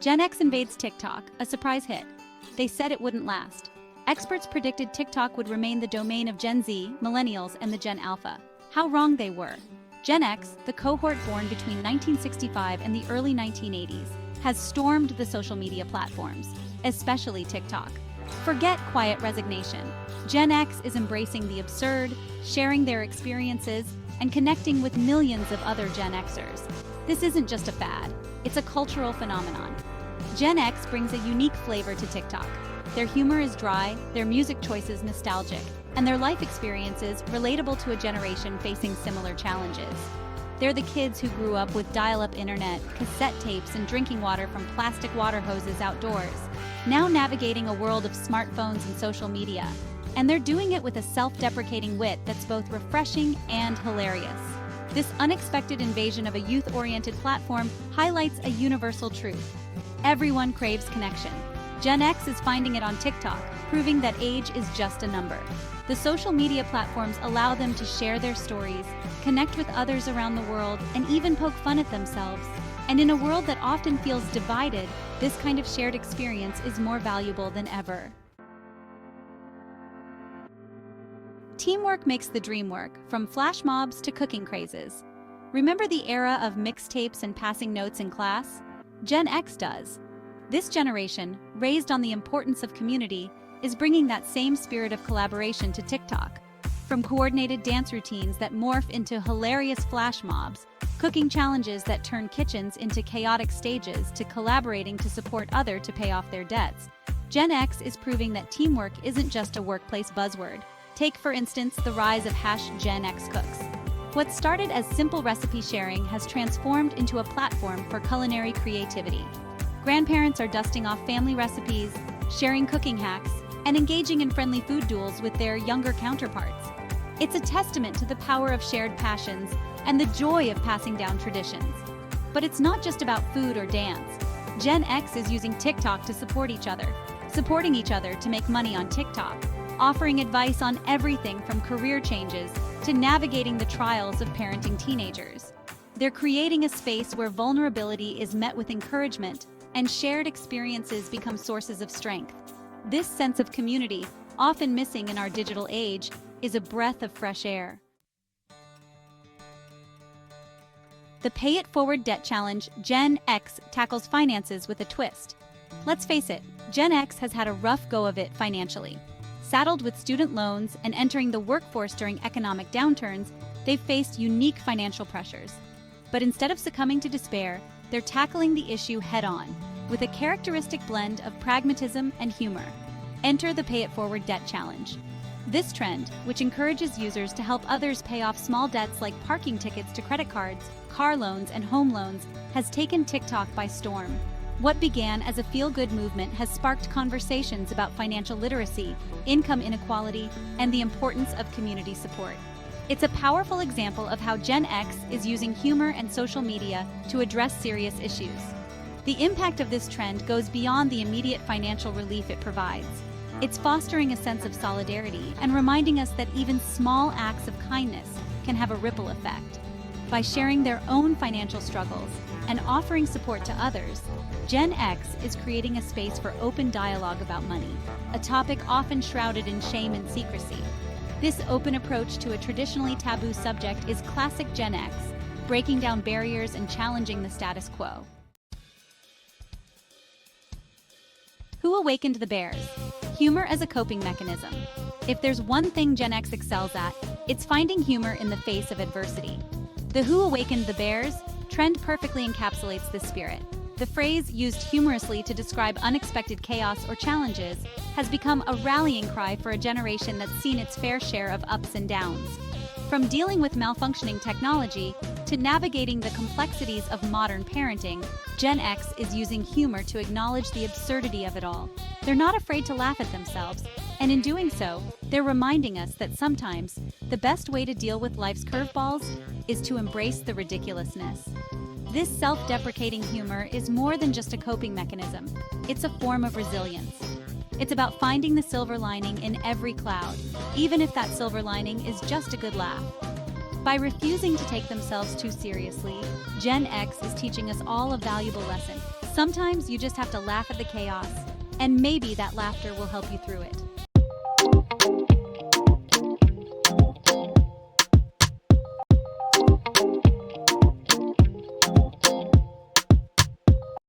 Gen X invades TikTok, a surprise hit. They said it wouldn't last. Experts predicted TikTok would remain the domain of Gen Z, Millennials, and the Gen Alpha. How wrong they were. Gen X, the cohort born between 1965 and the early 1980s, has stormed the social media platforms, especially TikTok. Forget quiet resignation. Gen X is embracing the absurd, sharing their experiences, and connecting with millions of other Gen Xers. This isn't just a fad, it's a cultural phenomenon. Gen X brings a unique flavor to TikTok. Their humor is dry, their music choices nostalgic, and their life experiences relatable to a generation facing similar challenges. They're the kids who grew up with dial-up internet, cassette tapes, and drinking water from plastic water hoses outdoors, now navigating a world of smartphones and social media. And they're doing it with a self-deprecating wit that's both refreshing and hilarious. This unexpected invasion of a youth-oriented platform highlights a universal truth. Everyone craves connection. Gen X is finding it on TikTok, proving that age is just a number. The social media platforms allow them to share their stories, connect with others around the world, and even poke fun at themselves. And in a world that often feels divided, this kind of shared experience is more valuable than ever. Teamwork makes the dream work, from flash mobs to cooking crazes. Remember the era of mixtapes and passing notes in class? Gen X does. This generation, raised on the importance of community, is bringing that same spirit of collaboration to TikTok. From coordinated dance routines that morph into hilarious flash mobs, cooking challenges that turn kitchens into chaotic stages, to collaborating to support others to pay off their debts, Gen X is proving that teamwork isn't just a workplace buzzword. Take, for instance, the rise of #Gen X Cooks. What started as simple recipe sharing has transformed into a platform for culinary creativity. Grandparents are dusting off family recipes, sharing cooking hacks, and engaging in friendly food duels with their younger counterparts. It's a testament to the power of shared passions and the joy of passing down traditions. But it's not just about food or dance. Gen X is using TikTok to support each other, supporting each other to make money on TikTok, offering advice on everything from career changes to navigating the trials of parenting teenagers. They're creating a space where vulnerability is met with encouragement and shared experiences become sources of strength. This sense of community, often missing in our digital age, is a breath of fresh air. The Pay It Forward Debt Challenge. Gen X tackles finances with a twist. Let's face it, Gen X has had a rough go of it financially. Saddled with student loans and entering the workforce during economic downturns, they've faced unique financial pressures. But instead of succumbing to despair, they're tackling the issue head-on, with a characteristic blend of pragmatism and humor. Enter the Pay It Forward Debt Challenge. This trend, which encourages users to help others pay off small debts like parking tickets to credit cards, car loans, and home loans, has taken TikTok by storm. What began as a feel-good movement has sparked conversations about financial literacy, income inequality, and the importance of community support. It's a powerful example of how Gen X is using humor and social media to address serious issues. The impact of this trend goes beyond the immediate financial relief it provides. It's fostering a sense of solidarity and reminding us that even small acts of kindness can have a ripple effect. By sharing their own financial struggles and offering support to others, Gen X is creating a space for open dialogue about money, a topic often shrouded in shame and secrecy. This open approach to a traditionally taboo subject is classic Gen X, breaking down barriers and challenging the status quo. Who awakened the bears? Humor as a coping mechanism. If there's one thing Gen X excels at, it's finding humor in the face of adversity. The Who Awakened the Bears trend perfectly encapsulates this spirit. The phrase, used humorously to describe unexpected chaos or challenges, has become a rallying cry for a generation that's seen its fair share of ups and downs. From dealing with malfunctioning technology to navigating the complexities of modern parenting, Gen X is using humor to acknowledge the absurdity of it all. They're not afraid to laugh at themselves, and in doing so, they're reminding us that sometimes the best way to deal with life's curveballs is to embrace the ridiculousness. This self-deprecating humor is more than just a coping mechanism. It's a form of resilience. It's about finding the silver lining in every cloud, even if that silver lining is just a good laugh. By refusing to take themselves too seriously, Gen X is teaching us all a valuable lesson. Sometimes you just have to laugh at the chaos, and maybe that laughter will help you through it.